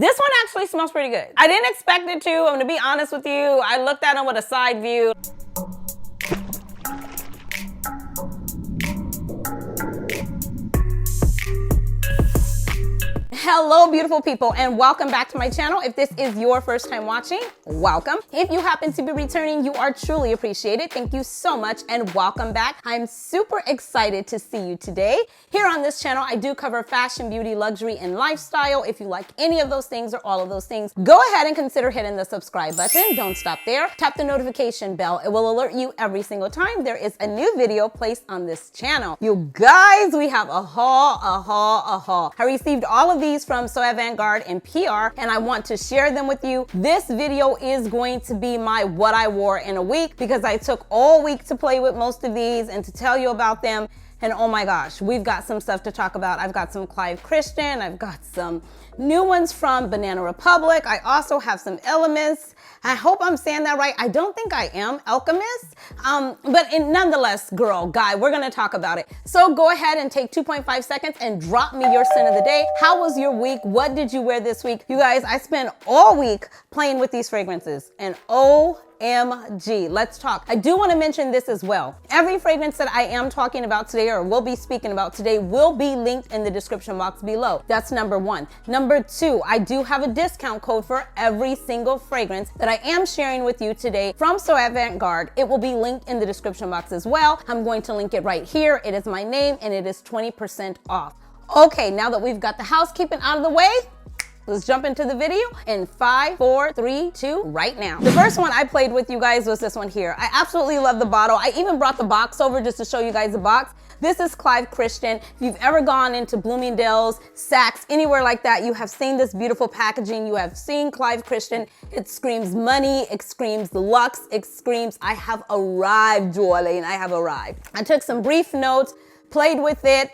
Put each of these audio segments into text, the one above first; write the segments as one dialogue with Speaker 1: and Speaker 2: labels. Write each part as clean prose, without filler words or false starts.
Speaker 1: This one actually smells pretty good. I didn't expect it to. I'm gonna be honest with you. I looked at them with a side view. Hello, beautiful people, and welcome back to my channel. If this is your first time watching, welcome. If you happen to be returning, you are truly appreciated. Thank you so much, and welcome back. I'm super excited to see you today. Here on this channel, I do cover fashion, beauty, luxury, and lifestyle. If you like any of those things or all of those things, go ahead and consider hitting the subscribe button. Don't stop there. Tap the notification bell. It will alert you every single time there is a new video placed on this channel. You guys, we have a haul. I received all of these from So Avant-Garde and PR, and I want to share them with you. This video is going to be my what I wore in a week because I took all week to play with most of these and to tell you about them. And oh my gosh, we've got some stuff to talk about. I've got some Clive Christian. I've got some new ones from Banana Republic. I also have some Elements. I hope I'm saying that right. I don't think I am. Alchemist. Nonetheless, girl, guy, we're gonna talk about it. So go ahead and take 2.5 seconds and drop me your scent of the day. How was your week? What did you wear this week? You guys, I spent all week playing with these fragrances, and OMG, let's talk. I do want to mention this as well. Every fragrance that I am talking about today or will be speaking about today will be linked in the description box below. That's number one. Number two, I do have a discount code for every single fragrance that I am sharing with you today from So Avant-Garde. It will be linked in the description box as well. I'm going to link it right here. It is my name and it is 20% off. Okay, now that we've got the housekeeping out of the way, let's jump into the video in 5, 4, 3, 2, right now. The first one I played with you guys was this one here. I absolutely love the bottle. I even brought the box over just to show you guys the box. This is Clive Christian. If you've ever gone into Bloomingdale's, Saks, anywhere like that, you have seen this beautiful packaging. You have seen Clive Christian. It screams money, it screams luxe, it screams, I have arrived, Julie, I have arrived. I took some brief notes, played with it.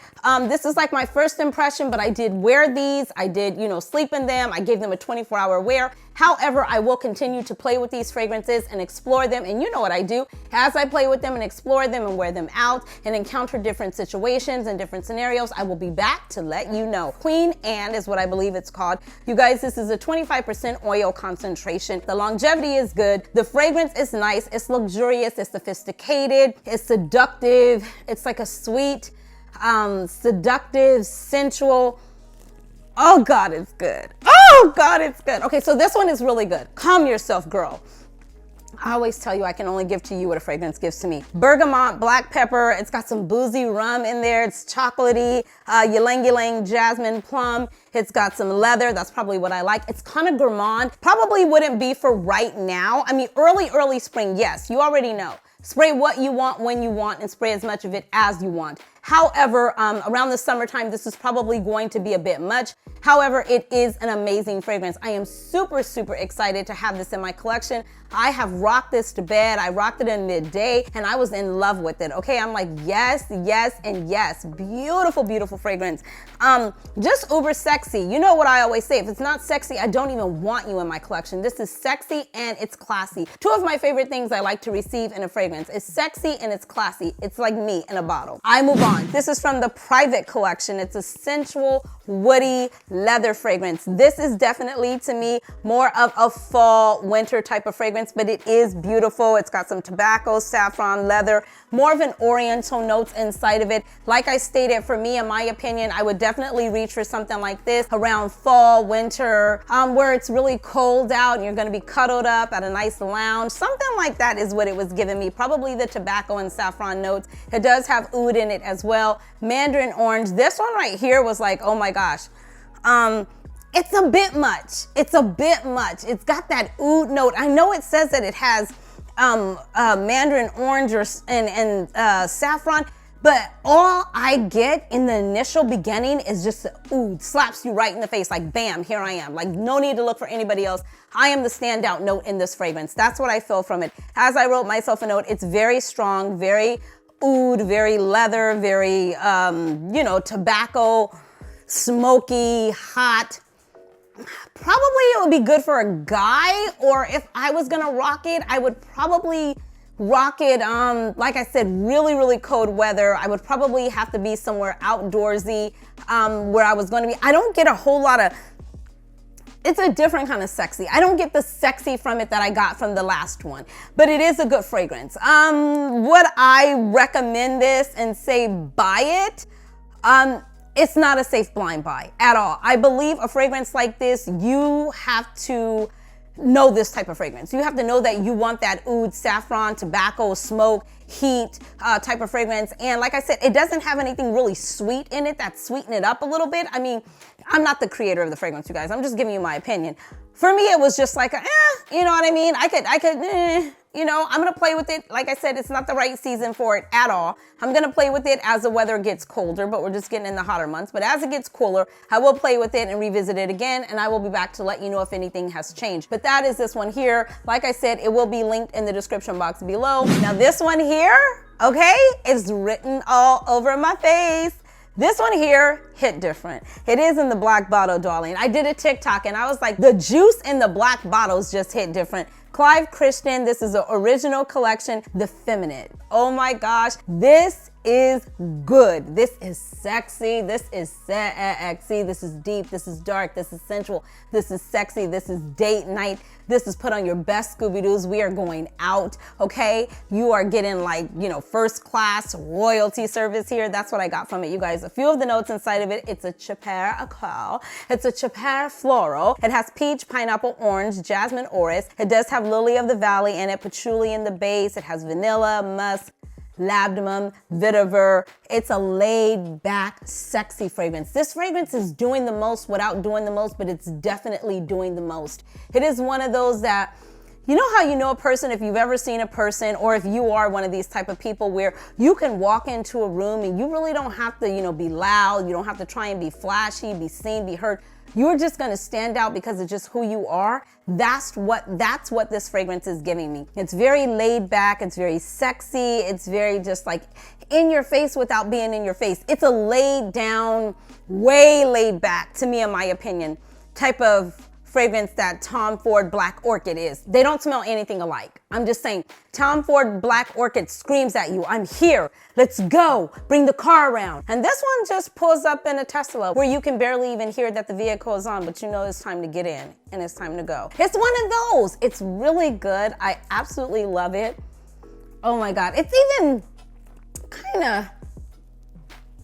Speaker 1: This is like my first impression, but I did wear these. I did, sleep in them. I gave them a 24-hour wear. However, I will continue to play with these fragrances and explore them. And you know what I do. As I play with them and explore them and wear them out and encounter different situations and different scenarios, I will be back to let you know. Queen Anne is what I believe it's called. You guys, this is a 25% oil concentration. The longevity is good. The fragrance is nice. It's luxurious. It's sophisticated. It's seductive. It's like a sweet, seductive, sensual. Oh God, it's good. Oh God, it's good. Okay, so this one is really good. Calm yourself, girl. I always tell you I can only give to you what a fragrance gives to me. Bergamot, black pepper. It's got some boozy rum in there. It's chocolatey, ylang ylang, jasmine plum. It's got some leather. That's probably what I like. It's kind of gourmand. Probably wouldn't be for right now. I mean, early spring, yes, you already know. Spray what you want when you want and spray as much of it as you want. However, around the summertime, this is probably going to be a bit much. However, it is an amazing fragrance. I am super excited to have this in my collection. I have rocked this to bed. I rocked it in midday and I was in love with it. Okay, I'm like, yes, and yes. Beautiful fragrance. Just uber sexy. You know what I always say, if it's not sexy, I don't even want you in my collection. This is sexy and it's classy. Two of my favorite things I like to receive in a fragrance is sexy and it's classy. It's like me in a bottle. I move on. This is from the Private collection. It's a sensual, woody leather fragrance. This is definitely, to me, more of a fall, winter type of fragrance, but it is beautiful. It's got some tobacco, saffron, leather, more of an oriental notes inside of it. Like I stated, for me, in my opinion, I would definitely reach for something like this around fall, winter, where it's really cold out and you're gonna be cuddled up at a nice lounge. Something like that is what it was giving me. Probably the tobacco and saffron notes. It does have oud in it as well. Mandarin orange. This one right here was like, oh my gosh. It's a bit much. It's got that oud note. I know it says that it has mandarin orange and saffron, but all I get in the initial beginning is just oud. Slaps you right in the face, like bam, here I am. Like no need to look for anybody else. I am the standout note in this fragrance. That's what I feel from it. As I wrote myself a note, it's very strong, very oud, very leather, very tobacco, smoky, hot. Probably it would be good for a guy, or if I was gonna rock it, I would probably rock it, like I said, really cold weather. I would probably have to be somewhere outdoorsy, where I was gonna be. I don't get a whole lot of it's a different kind of sexy. I don't get the sexy from it that I got from the last one, but it is a good fragrance. Would I recommend this and say buy it? It's not a safe blind buy at all. I believe a fragrance like this, you have to know this type of fragrance. You have to know that you want that oud, saffron, tobacco, smoke, heat type of fragrance. And like I said, it doesn't have anything really sweet in it that sweeten it up a little bit. I mean, I'm not the creator of the fragrance, you guys. I'm just giving you my opinion. For me, it was just like, you know what I mean? I could, you know, I'm gonna play with it. Like I said, it's not the right season for it at all. I'm gonna play with it as the weather gets colder, but we're just getting in the hotter months. But as it gets cooler, I will play with it and revisit it again, and I will be back to let you know if anything has changed. But that is this one here. Like I said, it will be linked in the description box below. Now this one here, okay, is written all over my face. This one here hit different. It is in the black bottle, darling. I did a TikTok and I was like, the juice in the black bottles just hit different. Clinique Christian, this is an original collection, The Feminine. Oh my gosh, this is good. This is sexy. This is sexy. This is deep. This is dark. This is sensual. This is sexy. This is date night. This is put on your best Scooby-Doos. We are going out, okay? You are getting like, you know, first class royalty service here. That's what I got from it, you guys. A few of the notes inside of it, it's a Cheraye Acryl. It's a Cheraye Floral. It has peach, pineapple, orange, jasmine, orris. It does have lily of the valley in it, patchouli in the base. It has vanilla, musk, labdanum, vetiver. It's a laid back, sexy fragrance. This fragrance is doing the most without doing the most, but it's definitely doing the most. It is one of those that, you know how you know a person, if you've ever seen a person, or if you are one of these type of people where you can walk into a room and you really don't have to, you know, be loud. You don't have to try and be flashy, be seen, be heard. You're just gonna stand out because of just who you are. That's what this fragrance is giving me. It's very laid back, it's very sexy, it's very just like in your face without being in your face. It's a laid down, way laid back, to me in my opinion, type of fragrance that Tom Ford Black Orchid is. They don't smell anything alike. I'm just saying, Tom Ford Black Orchid screams at you, I'm here, let's go, bring the car around. And this one just pulls up in a Tesla where you can barely even hear that the vehicle is on, but you know it's time to get in and it's time to go. It's one of those. It's really good. I absolutely love it. Oh my God. It's even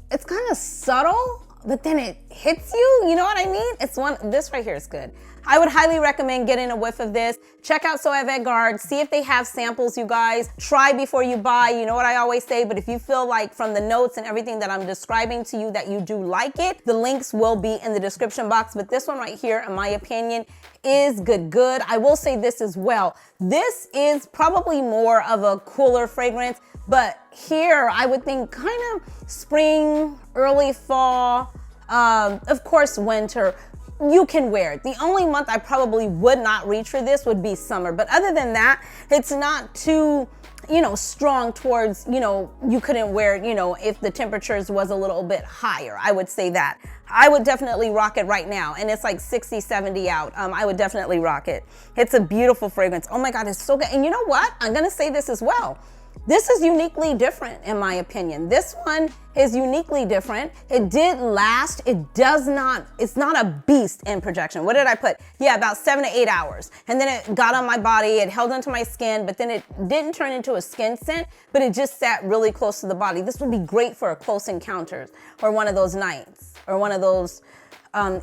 Speaker 1: it's kind of subtle, but then it hits you. You know what I mean? This right here is good. I would highly recommend getting a whiff of this. Check out So Avant-Garde, see if they have samples, you guys. Try before you buy, you know what I always say, but if you feel like from the notes and everything that I'm describing to you that you do like it, the links will be in the description box. But this one right here, in my opinion, is good. I will say this as well. This is probably more of a cooler fragrance, but here I would think kind of spring, early fall, of course winter. You can wear it. The only month I probably would not reach for this would be summer. But other than that, it's not too, you know, strong towards, you know, you couldn't wear it, you know, if the temperatures was a little bit higher. I would say that. I would definitely rock it right now. And it's like 60, 70 out. I would definitely rock it. It's a beautiful fragrance. Oh my God, it's so good. And you know what? I'm going to say this as well. This is uniquely different in my opinion. This one is uniquely different. It did last. It's not a beast in projection. What did I put? Yeah, about 7 to 8 hours. And then it got on my body, it held onto my skin, but then it didn't turn into a skin scent, but it just sat really close to the body. This would be great for a close encounters or one of those nights or one of those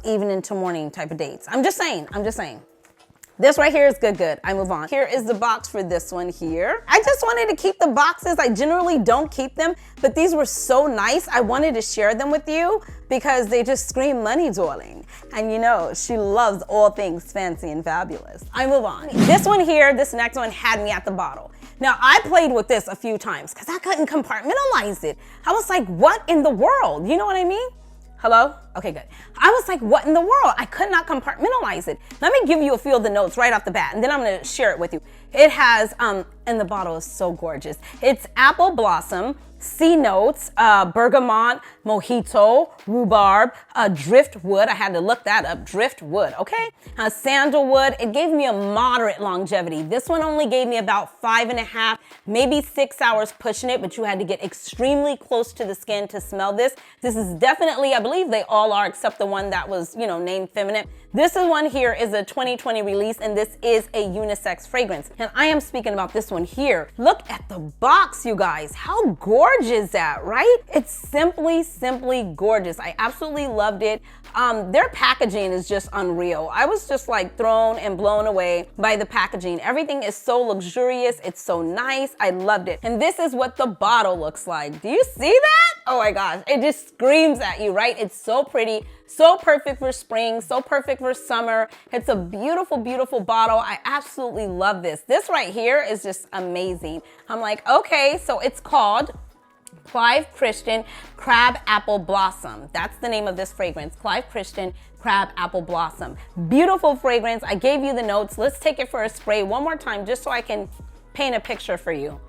Speaker 1: evening to morning type of dates. I'm just saying. This right here is good. I move on. Here is the box for this one here. I just wanted to keep the boxes. I generally don't keep them, but these were so nice. I wanted to share them with you because they just scream money, darling. And you know, she loves all things fancy and fabulous. I move on. This one here, this next one had me at the bottle. Now, I played with this a few times because I couldn't compartmentalize it. I was like, what in the world? You know what I mean? Hello? Okay, good. I was like, what in the world? I could not compartmentalize it. Let me give you a few of the notes right off the bat, and then I'm gonna share it with you. It has, and the bottle is so gorgeous. It's apple blossom, sea notes, bergamot, mojito, rhubarb, driftwood. I had to look that up, driftwood, okay? Sandalwood. It gave me a moderate longevity. This one only gave me about 5.5, maybe 6 hours pushing it, but you had to get extremely close to the skin to smell this. This is definitely, I believe they all are except the one that was, you know, named feminine. This is one here is a 2020 release, and this is a unisex fragrance. And I am speaking about this one here. Look at the box, you guys. How gorgeous is that, right? It's simply gorgeous. I absolutely loved it. Their packaging is just unreal. I was just like thrown and blown away by the packaging. Everything is so luxurious. It's so nice. I loved it. And this is what the bottle looks like. Do you see that? Oh my gosh, it just screams at you, right? It's so pretty, so perfect for spring, so perfect for summer. It's a beautiful, beautiful bottle. I absolutely love this. This right here is just amazing. I'm like, okay, so it's called CLIVE Christian Crab Apple Blossom. That's the name of this fragrance, CLIVE Christian Crab Apple Blossom. Beautiful fragrance. I gave you the notes. Let's take it for a spray one more time just so I can paint a picture for you.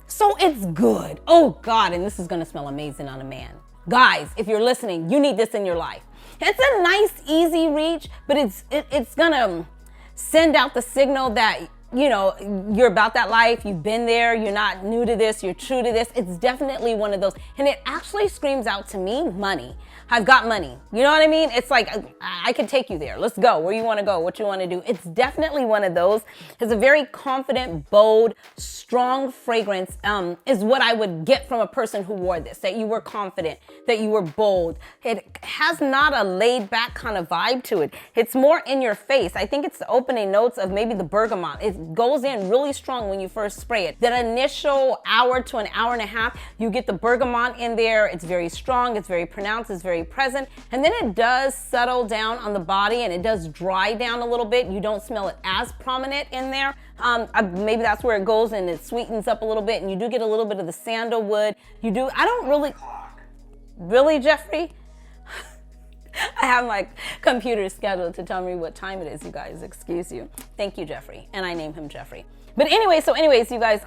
Speaker 1: So it's good. Oh God, and this is gonna smell amazing on a man. Guys, if you're listening, you need this in your life. It's a nice, easy reach, but it's gonna send out the signal that, you know, you're about that life, you've been there, you're not new to this, you're true to this. It's definitely one of those. And it actually screams out to me, money. I've got money. You know what I mean? It's like, I could take you there. Let's go. Where you want to go, what you want to do. It's definitely one of those. It's a very confident, bold, strong fragrance is what I would get from a person who wore this, that you were confident, that you were bold. It has not a laid back kind of vibe to it. It's more in your face. I think it's the opening notes of maybe the bergamot. It goes in really strong when you first spray it. That initial hour to an hour and a half, you get the bergamot in there. It's very strong. It's very pronounced. It's very present, and then it does settle down on the body and it does dry down a little bit. You don't smell it as prominent in there. Maybe that's where it goes and it sweetens up a little bit, and you do get a little bit of the sandalwood. I don't really, Jeffrey? I have my computer scheduled to tell me what time it is, you guys. Excuse you. Thank you, Jeffrey. And I name him Jeffrey. But anyways, you guys,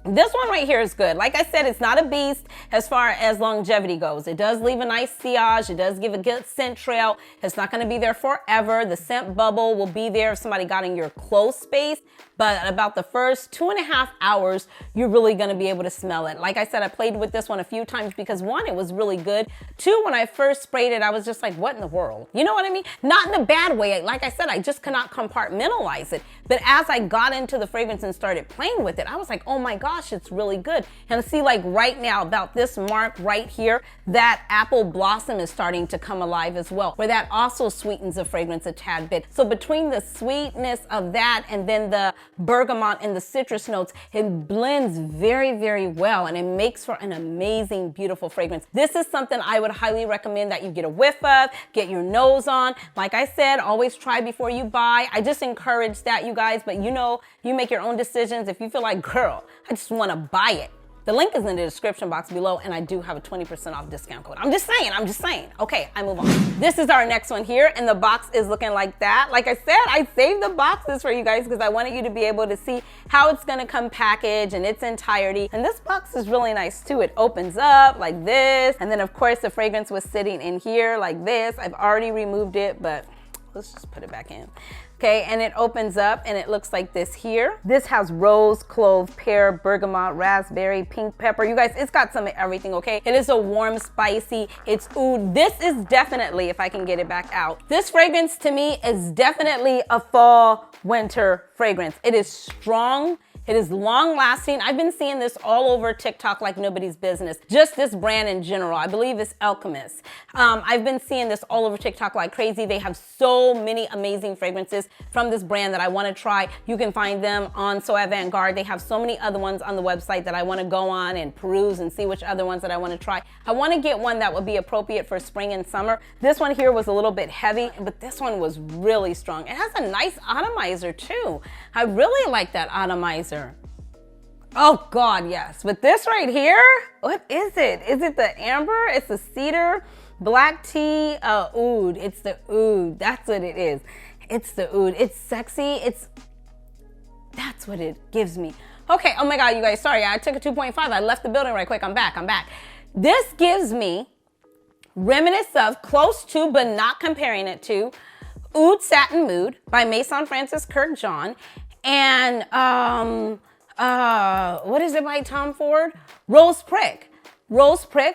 Speaker 1: this one right here is good. Like I said, it's not a beast as far as longevity goes. It does leave a nice sillage. It does give a good scent trail. It's not going to be there forever. The scent bubble will be there if somebody got in your close space. But about the first 2.5 hours, you're really going to be able to smell it. Like I said, I played with this one a few times because one, it was really good. Two, when I first sprayed it, I was just like, what in the world? You know what I mean? Not in a bad way. Like I said, I just cannot compartmentalize it. But as I got into the fragrance and started playing with it, I was like, oh my gosh, it's really good. And see, like right now, about this mark right here, that apple blossom is starting to come alive as well, where that also sweetens the fragrance a tad bit. So between the sweetness of that and then the bergamot and the citrus notes, it blends very, very well, and it makes for an amazing, beautiful fragrance. This is something I would highly recommend that you get a whiff of, get your nose on. Like I said, always try before you buy. I just encourage that, you guys, but you know, you make your own decisions. If you feel like, girl, I just want to buy it, the link is in the description box below, and I do have a 20% off discount code. I'm just saying. Okay, I move on. This is our next one here, and the box is looking like that. Like I said, I saved the boxes for you guys because I wanted you to be able to see how it's gonna come packaged in its entirety. And this box is really nice too. It opens up like this, and then of course the fragrance was sitting in here like this. I've already removed it, but let's just put it back in. Okay, and it opens up and it looks like this here. This has rose, clove, pear, bergamot, raspberry, pink pepper. You guys, it's got some of everything, okay? It is a warm, spicy, it's oud. This is definitely, if I can get it back out, this fragrance to me is definitely a fall, winter fragrance. It is strong. It is long lasting. I've been seeing this all over TikTok like nobody's business. Just this brand in general. I believe it's Alchemist. I've been seeing this all over TikTok like crazy. They have so many amazing fragrances from this brand that I want to try. You can find them on So Avant-Garde. They have so many other ones on the website that I want to go on and peruse and see which other ones that I want to try. I want to get one that would be appropriate for spring and summer. This one here was a little bit heavy, but this one was really strong. It has a nice atomizer too. I really like that atomizer. Oh God, yes. But this right here, what is it? Is it the amber? It's the cedar, black tea, oud. It's the oud. That's what it is. It's the oud. It's sexy. That's what it gives me. Okay, oh my God, you guys, sorry, I took a 2.5. I left the building right quick. I'm back. This gives me reminiscence of, close to, but not comparing it to, Oud Satin Mood by Maison Francis Kirk John. And what is it by Tom Ford? Rose Prick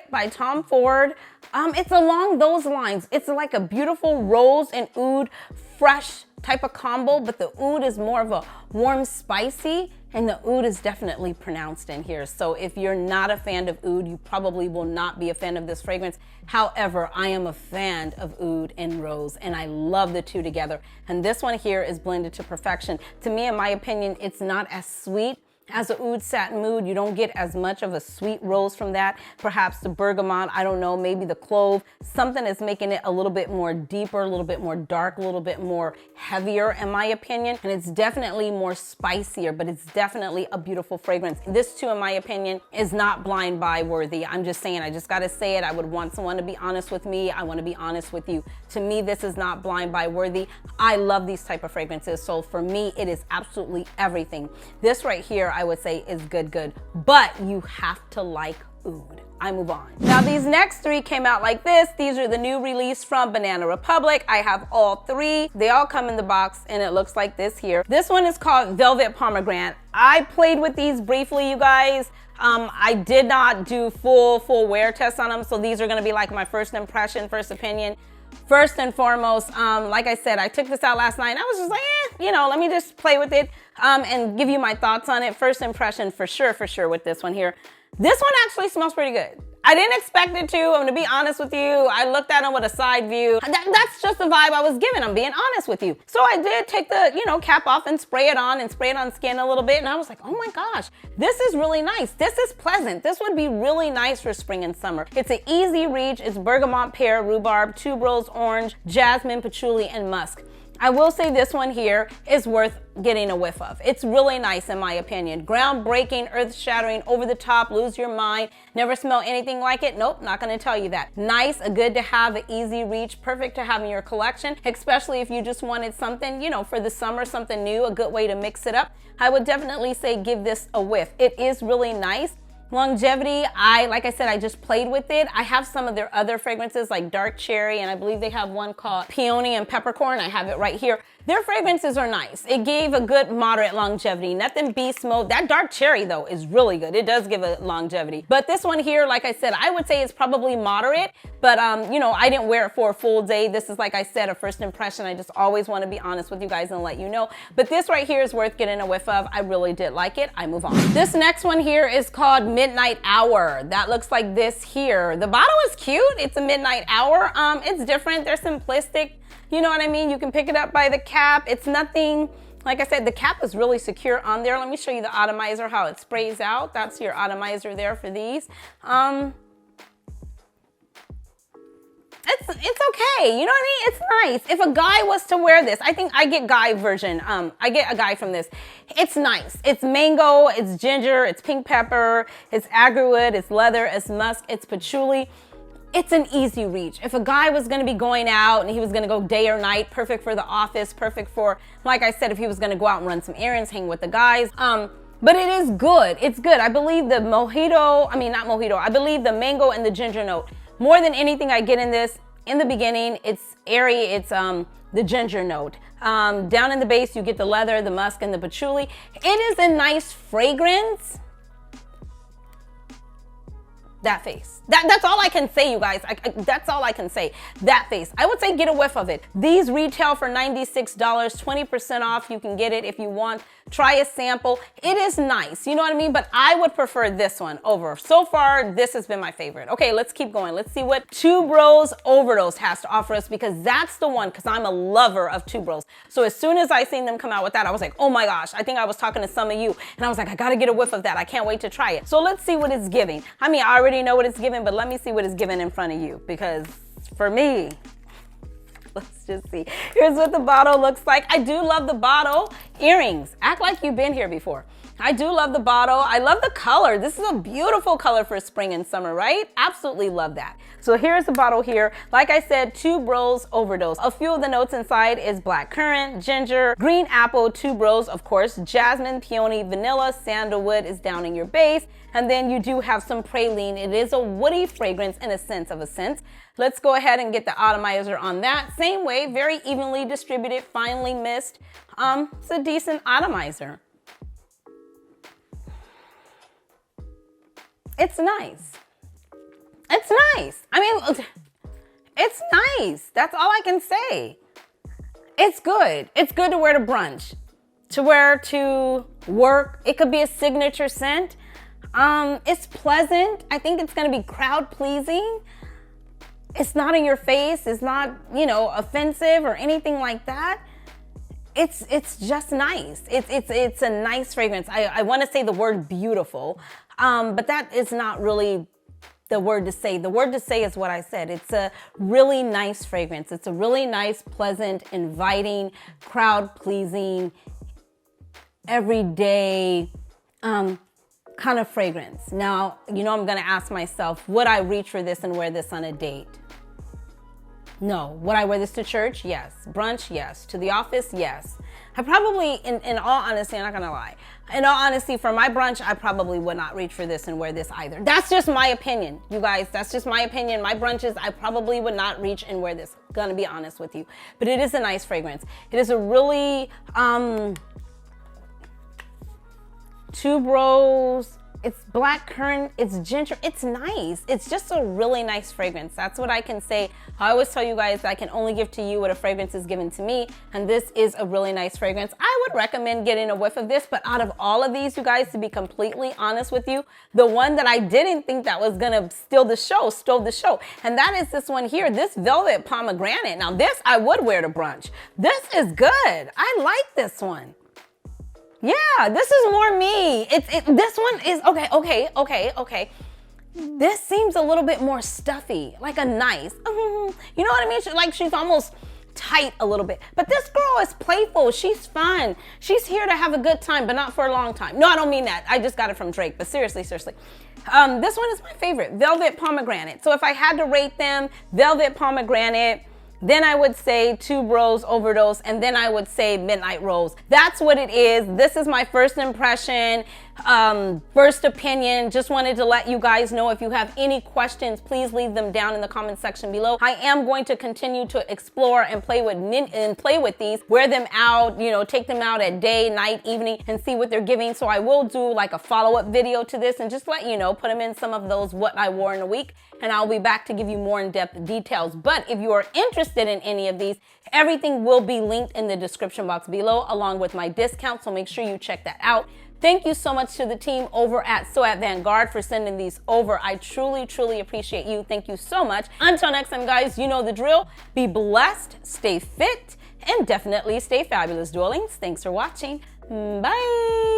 Speaker 1: by Tom Ford. It's along those lines. It's like a beautiful rose and oud, fresh type of combo, but the oud is more of a warm, spicy, and the oud is definitely pronounced in here. So if you're not a fan of oud, you probably will not be a fan of this fragrance. However, I am a fan of oud and rose, and I love the two together. And this one here is blended to perfection. To me, in my opinion, it's not as sweet as a oud satin mood. You don't get as much of a sweet rose from that. Perhaps the bergamot, I don't know, maybe the clove. Something is making it a little bit more deeper, a little bit more dark, a little bit more heavier in my opinion. And it's definitely more spicier, but it's definitely a beautiful fragrance. This too, in my opinion, is not blind buy worthy. I'm just saying, I just gotta say it. I would want someone to be honest with me. I wanna be honest with you. To me, this is not blind buy worthy. I love these type of fragrances. So for me, it is absolutely everything. This right here, I would say is good, but you have to like oud. I move on. Now these next three came out like this. These are the new release from Banana Republic. I have all three. They all come in the box and it looks like this here. This one is called Velvet Pomegranate. I played with these briefly, you guys. I did not do full wear test on them. So these are gonna be like my first impression, first opinion. First and foremost, like I said, I took this out last night and I was just like, you know, let me just play with it and give you my thoughts on it. First impression for sure with this one here. This one actually smells pretty good. I didn't expect it to. I'm gonna be honest with you. I looked at them with a side view. That's just the vibe I was given. I'm being honest with you. So I did take the, you know, cap off and spray it on skin a little bit. And I was like, oh my gosh, this is really nice. This is pleasant. This would be really nice for spring and summer. It's an easy reach. It's bergamot, pear, rhubarb, tuberose, orange, jasmine, patchouli, and musk. I will say this one here is worth getting a whiff of. It's really nice in my opinion. Groundbreaking, earth-shattering, over the top, lose your mind, never smell anything like it. Nope, not gonna tell you that. Nice, a good to have, an easy reach, perfect to have in your collection, especially if you just wanted something, you know, for the summer, something new, a good way to mix it up. I would definitely say give this a whiff. It is really nice. Longevity, like I said, I just played with it. I have some of their other fragrances like Dark Cherry, and I believe they have one called Peony and Peppercorn. I have it right here. Their fragrances are nice. It gave a good moderate longevity. Nothing beast mode. That Dark Cherry though is really good. It does give a longevity. But this one here, like I said, I would say it's probably moderate, but you know, I didn't wear it for a full day. This is, like I said, a first impression. I just always want to be honest with you guys and let you know. But this right here is worth getting a whiff of. I really did like it. I move on. This next one here is called Midnight Hour. That looks like this here. The bottle is cute. It's a midnight hour. It's different. They're simplistic. You know what I mean? You can pick it up by the cap. It's nothing, like I said, the cap is really secure on there. Let me show you the atomizer, how it sprays out. That's your atomizer there for these. It's okay, you know what I mean? It's nice. If a guy was to wear this, I think I get guy version. I get a guy from this. It's nice. It's mango, it's ginger, it's pink pepper, it's agarwood, it's leather, it's musk, it's patchouli. It's an easy reach. If a guy was gonna be going out and he was gonna go day or night, perfect for the office, perfect for, like I said, if he was gonna go out and run some errands, hang with the guys. But it is good. It's good. I believe the I believe the mango and the ginger note. More than anything I get in this, in the beginning, it's airy, it's the ginger note. Down in the base, you get the leather, the musk, and the patchouli. It is a nice fragrance. That face. That's all I can say, you guys. That's all I can say. That face. I would say get a whiff of it. These retail for $96, 20% off. You can get it if you want. Try a sample. It is nice, you know what I mean? But I would prefer this one over. So far, this has been my favorite. Okay, let's keep going. Let's see what Tuberose Overdose has to offer us, because that's the one, because I'm a lover of Tuberose. So as soon as I seen them come out with that, I was like, oh my gosh, I think I was talking to some of you, and I was like, I gotta get a whiff of that. I can't wait to try it. So let's see what it's giving. I mean, I already know what it's giving, but let me see what it's giving in front of you, because for me, let's just see. Here's what the bottle looks like. I do love the bottle. Earrings. Act like you've been here before. I do love the bottle. I love the color. This is a beautiful color for spring and summer, right? Absolutely love that. So here's the bottle here. Like I said, Tuberose Overdose. A few of the notes inside is black currant, ginger, green apple, tuberose, of course, jasmine, peony, vanilla, sandalwood is down in your base. And then you do have some praline. It is a woody fragrance in a sense of a scent. Let's go ahead and get the atomizer on that. Same way, very evenly distributed, finely mist. It's a decent atomizer. It's nice. It's nice. I mean, It's nice. That's all I can say. It's good. It's good to wear to brunch, to wear to work. It could be a signature scent. It's pleasant. I think it's going to be crowd pleasing. It's not in your face. It's not, offensive or anything like that. It's just nice. It's a nice fragrance. I want to say the word beautiful, but that is not really the word to say. The word to say is what I said. It's a really nice fragrance. It's a really nice, pleasant, inviting, crowd-pleasing, everyday kind of fragrance. Now, I'm going to ask myself, would I reach for this and wear this on a date? No. Would I wear this to church? Yes. Brunch? Yes. To the office? Yes. I probably, in all honesty, I'm not gonna lie. In all honesty, for my brunch, I probably would not reach for this and wear this either. That's just my opinion, you guys. That's just my opinion. My brunches, I probably would not reach and wear this. Gonna be honest with you. But it is a nice fragrance. It is a really, tuberose. It's blackcurrant, it's ginger, it's nice. It's just a really nice fragrance. That's what I can say. I always tell you guys I can only give to you what a fragrance is given to me, and this is a really nice fragrance. I would recommend getting a whiff of this, but out of all of these, you guys, to be completely honest with you, the one that I didn't think that was gonna stole the show, and that is this one here, this Velvet Pomegranate. Now this I would wear to brunch. This is good. I like this one. Yeah, this is more me. This one is, okay. This seems a little bit more stuffy, like a nice, you know what I mean? She's almost tight a little bit. But this girl is playful. She's fun. She's here to have a good time, but not for a long time. No, I don't mean that. I just got it from Drake, but seriously. This one is my favorite, Velvet Pomegranate. So if I had to rate them, Velvet Pomegranate, then I would say Tuberose, Overdose, and then I would say Midnight Rose. That's what it is. This is my first impression, first opinion. Just wanted to let you guys know, if you have any questions, please leave them down in the comment section below. I am going to continue to explore and play with these, wear them out, take them out at day, night, evening, and see what they're giving. So I will do like a follow-up video to this and just let you know, put them in some of those what I wore in a week, and I'll be back to give you more in-depth details. But if you are interested in any of these, everything will be linked in the description box below, along with my discount, so make sure you check that out. Thank you so much to the team over at So at Vanguard for sending these over. I truly, truly appreciate you. Thank you so much. Until next time, guys, you know the drill. Be blessed, stay fit, and definitely stay fabulous, darlings. Thanks for watching. Bye.